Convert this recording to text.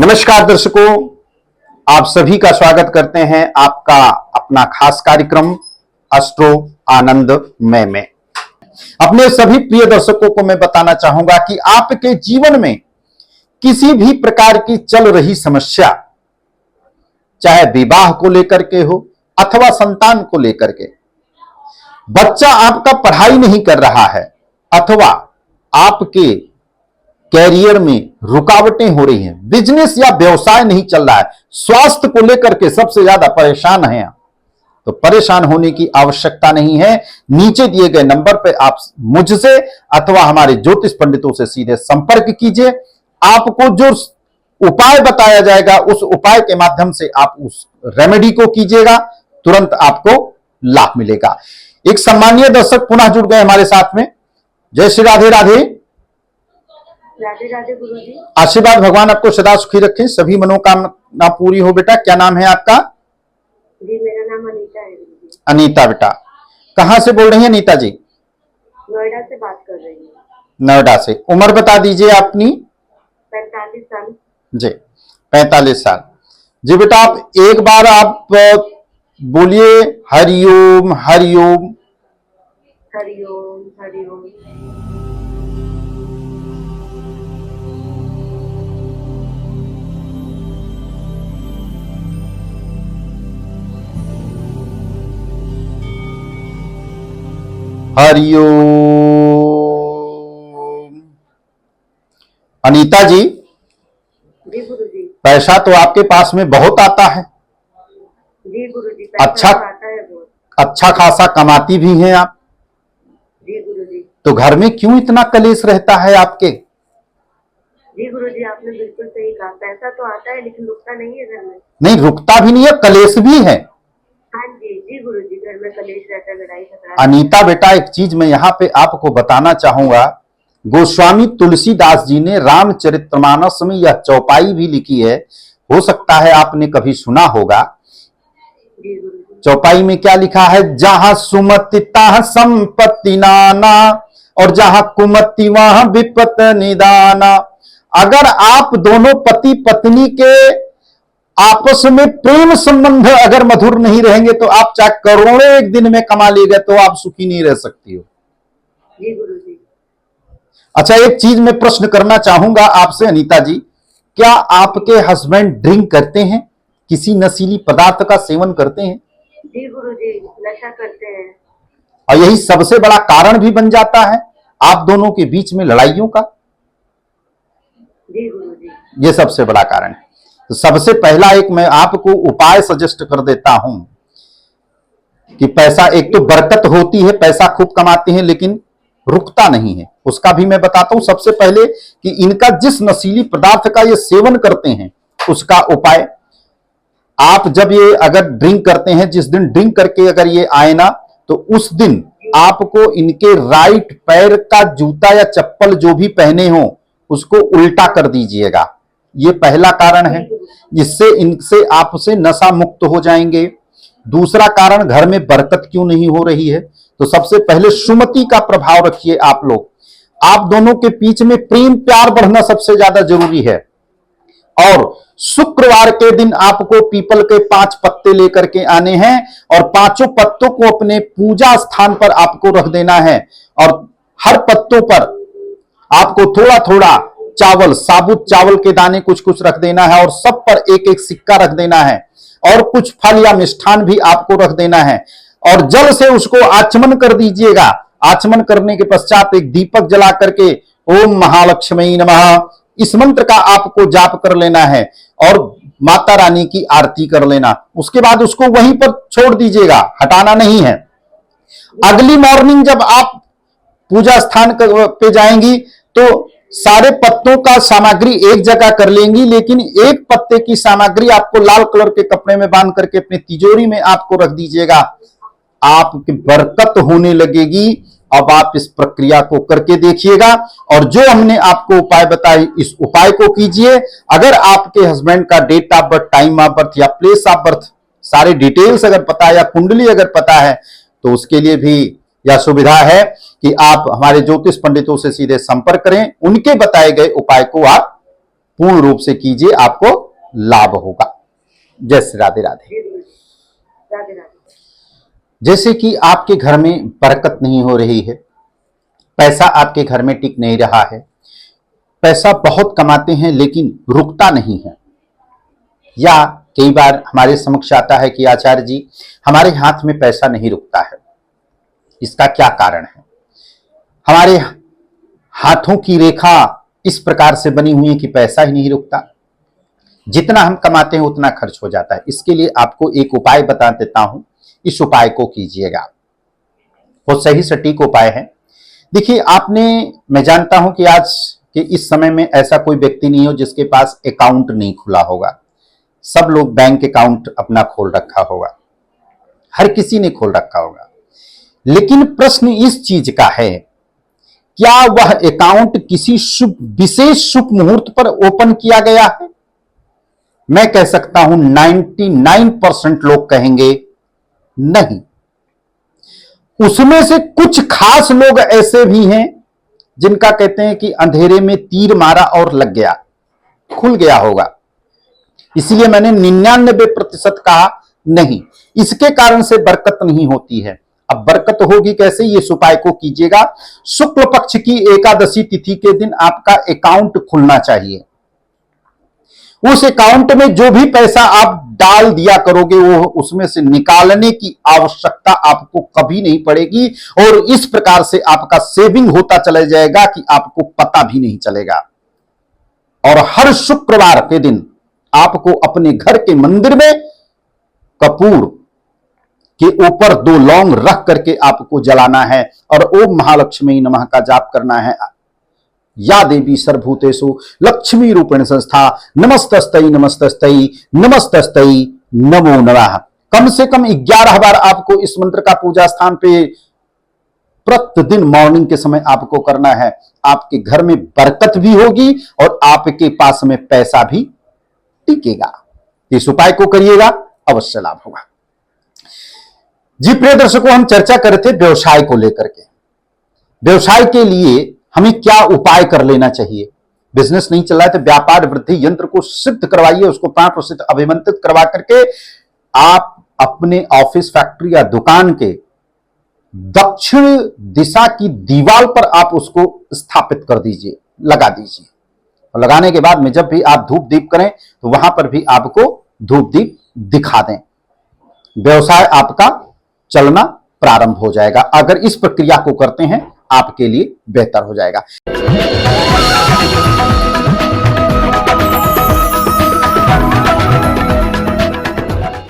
नमस्कार दर्शकों, आप सभी का स्वागत करते हैं आपका अपना खास कार्यक्रम एस्ट्रो आनंदमय में। अपने सभी प्रिय दर्शकों को मैं बताना चाहूंगा कि आपके जीवन में किसी भी प्रकार की चल रही समस्या, चाहे विवाह को लेकर के हो अथवा संतान को लेकर के, बच्चा आपका पढ़ाई नहीं कर रहा है अथवा आपके कैरियर में रुकावटें हो रही हैं, बिजनेस या व्यवसाय नहीं चल रहा है, स्वास्थ्य को लेकर के सबसे ज्यादा परेशान हैं, तो परेशान होने की आवश्यकता नहीं है। नीचे दिए गए नंबर पर आप मुझसे अथवा हमारे ज्योतिष पंडितों से सीधे संपर्क कीजिए। आपको जो उपाय बताया जाएगा उस उपाय के माध्यम से आप उस रेमेडी को कीजिएगा, तुरंत आपको लाभ मिलेगा। एक सम्मानीय दर्शक पुनः जुड़ गए हमारे साथ में। जय श्री राधे राधे। राधे राधे गुरुजी। आशीर्वाद भगवान आपको सदा सुखी रखें, सभी मनोकामना पूरी हो। बेटा क्या नाम है आपका? जी मेरा नाम अनीता है। अनीता बेटा, कहां से बोल रही हैं अनीता जी? नोएडा से बात कर रही हूँ। नोएडा से। उम्र बता दीजिए अपनी। 45 साल। जी 45 साल। जी बेटा, आप एक बार आप बोलिए हरिओम हरिओम। हरिओम हरिओम। हरिओम। अनीता जी, जी गुरुजी। पैसा तो आपके पास में बहुत आता है, जी गुरुजी। पैसा अच्छा तो आता है बहुत। अच्छा खासा कमाती भी हैं आप, जी गुरुजी। तो घर में क्यों इतना कलेश रहता है आपके? जी गुरुजी, आपने बिल्कुल सही कहा। पैसा तो आता है लेकिन रुकता नहीं है घर में। नहीं, रुकता भी नहीं है, कलेश भी है। हाँ जी। जी गुरुजी, घर में कलेश रहता है, लड़ाई झगड़ा। अनीता बेटा, एक चीज मैं यहाँ पे आपको बताना चाहूंगा। गोस्वामी तुलसीदास जी ने रामचरितमानस में यह चौपाई भी लिखी है, हो सकता है आपने कभी सुना होगा। जी गुरुजी। चौपाई में क्या लिखा है? जहां सुमति तहाँ संपत्ति नाना और जहां कुमति वहां विपत निदाना। अगर आप दोनों पति पत्नी के आपस में प्रेम संबंध अगर मधुर नहीं रहेंगे तो आप चाहे करोड़ों एक दिन में कमा लेगा तो आप सुखी नहीं रह सकती हो। जी गुरुजी। अच्छा, एक चीज मैं प्रश्न करना चाहूंगा आपसे अनीता जी, क्या आपके हस्बैंड ड्रिंक करते हैं, किसी नशीली पदार्थ का सेवन करते हैं? जी गुरुजी, नशा करते हैं। और यही सबसे बड़ा कारण भी बन जाता है आप दोनों के बीच में लड़ाइयों का? जी गुरुजी। ये सबसे बड़ा कारण है। तो सबसे पहला एक मैं आपको उपाय सजेस्ट कर देता हूं कि पैसा, एक तो बरकत होती है, पैसा खूब कमाते हैं लेकिन रुकता नहीं है, उसका भी मैं बताता हूं। सबसे पहले कि इनका जिस नशीली पदार्थ का ये सेवन करते हैं उसका उपाय, आप जब ये अगर ड्रिंक करते हैं, जिस दिन ड्रिंक करके अगर ये आए ना, तो उस दिन आपको इनके राइट पैर का जूता या चप्पल जो भी पहने हो उसको उल्टा कर दीजिएगा। ये पहला कारण है, जिससे इनसे आपसे नशा मुक्त हो जाएंगे। दूसरा कारण, घर में बरकत क्यों नहीं हो रही है, तो सबसे पहले सुमति का प्रभाव रखिए आप लोग। आप दोनों के बीच में प्रेम प्यार बढ़ना सबसे ज्यादा जरूरी है। और शुक्रवार के दिन आपको पीपल के 5 पत्ते लेकर के आने हैं और 5 पत्तों को अपने पूजा स्थान पर आपको रख देना है और हर पत्तों पर आपको थोड़ा थोड़ा चावल, साबुत चावल के दाने कुछ कुछ रख देना है और सब पर एक एक सिक्का रख देना है और कुछ फल या मिष्ठान भी आपको रख देना है और जल से उसको आचमन कर दीजिएगा। आचमन करने के पश्चात एक दीपक जला करके ओम महालक्ष्मी नमः इस मंत्र का आपको जाप कर लेना है और माता रानी की आरती कर लेना। उसके बाद उसको वहीं पर छोड़ दीजिएगा, हटाना नहीं है। अगली मॉर्निंग जब आप पूजा स्थान पे जाएंगी तो सारे पत्तों का सामग्री एक जगह कर लेंगी, लेकिन एक पत्ते की सामग्री आपको लाल कलर के कपड़े में बांध करके अपनी तिजोरी में आपको रख दीजिएगा। आपकी बरकत होने लगेगी। अब आप इस प्रक्रिया को करके देखिएगा और जो हमने आपको उपाय बताई इस उपाय को कीजिए। अगर आपके हस्बैंड का date of birth, time of birth या प्लेस ऑफ बर्थ सारे डिटेल्स अगर पता है या कुंडली अगर पता है तो उसके लिए भी यह सुविधा है कि आप हमारे ज्योतिष पंडितों से सीधे संपर्क करें, उनके बताए गए उपाय को आप पूर्ण रूप से कीजिए, आपको लाभ होगा। जय श्री राधे राधे। जी गुरु जी, राधे राधे। जैसे कि आपके घर में बरकत नहीं हो रही है, पैसा आपके घर में टिक नहीं रहा है, पैसा बहुत कमाते हैं लेकिन रुकता नहीं है, या कई बार हमारे समक्ष आता है कि आचार्य जी हमारे हाथ में पैसा नहीं रुकता है, इसका क्या कारण है? हमारे हाथों की रेखा इस प्रकार से बनी हुई है कि पैसा ही नहीं रुकता, जितना हम कमाते हैं उतना खर्च हो जाता है। इसके लिए आपको एक उपाय बता देता हूं, इस उपाय को कीजिएगा, वो सही सटीक उपाय है। देखिए मैं जानता हूं कि आज के इस समय में ऐसा कोई व्यक्ति नहीं हो जिसके पास अकाउंट नहीं खुला होगा। सब लोग बैंक अकाउंट अपना खोल रखा होगा, हर किसी ने खोल रखा होगा। लेकिन प्रश्न इस चीज का है, क्या वह अकाउंट किसी विशेष शुभ मुहूर्त पर ओपन किया गया है? मैं कह सकता हूं 99% लोग कहेंगे नहीं। उसमें से कुछ खास लोग ऐसे भी हैं जिनका कहते हैं कि अंधेरे में तीर मारा और लग गया, खुल गया होगा। इसलिए मैंने 99% कहा नहीं, इसके कारण से बरकत नहीं होती है। अब बरकत होगी कैसे? ये उपाय को कीजिएगा। शुक्ल पक्ष की एकादशी तिथि के दिन आपका अकाउंट खुलना चाहिए। उस अकाउंट में जो भी पैसा आप डाल दिया करोगे वो उसमें से निकालने की आवश्यकता आपको कभी नहीं पड़ेगी, और इस प्रकार से आपका सेविंग होता चला जाएगा कि आपको पता भी नहीं चलेगा। और हर शुक्रवार के दिन आपको अपने घर के मंदिर में कपूर के ऊपर 2 लौंग रख करके आपको जलाना है और ओम महालक्ष्मी नमः का जाप करना है। या देवी सर्वभूतेषु लक्ष्मी रूपेण संस्था नमस्तस्तै नमस्तस्तै नमस्तस्तै नमो नमः। कम से कम 11 बार आपको इस मंत्र का पूजा स्थान पे प्रतिदिन मॉर्निंग के समय आपको करना है। आपके घर में बरकत भी होगी और आपके पास में पैसा भी टिकेगा। इस उपाय को करिएगा, अवश्य लाभ होगा। जी प्रिय दर्शकों, हम चर्चा कर रहे थे व्यवसाय को लेकर के। व्यवसाय के लिए हमें क्या उपाय कर लेना चाहिए? बिजनेस नहीं चल रहा है तो व्यापार वृद्धि यंत्र को सिद्ध करवाइए, उसको 5% अभिमंत्रित करवा करके आप अपने ऑफिस, फैक्ट्री या दुकान के दक्षिण दिशा की दीवार पर आप उसको स्थापित कर दीजिए, लगा दीजिए। और लगाने के बाद में जब भी आप धूप दीप करें तो वहां पर भी आपको धूप दीप दिखा दें। व्यवसाय आपका चलना प्रारंभ हो जाएगा। अगर इस प्रक्रिया को करते हैं आपके लिए बेहतर हो जाएगा।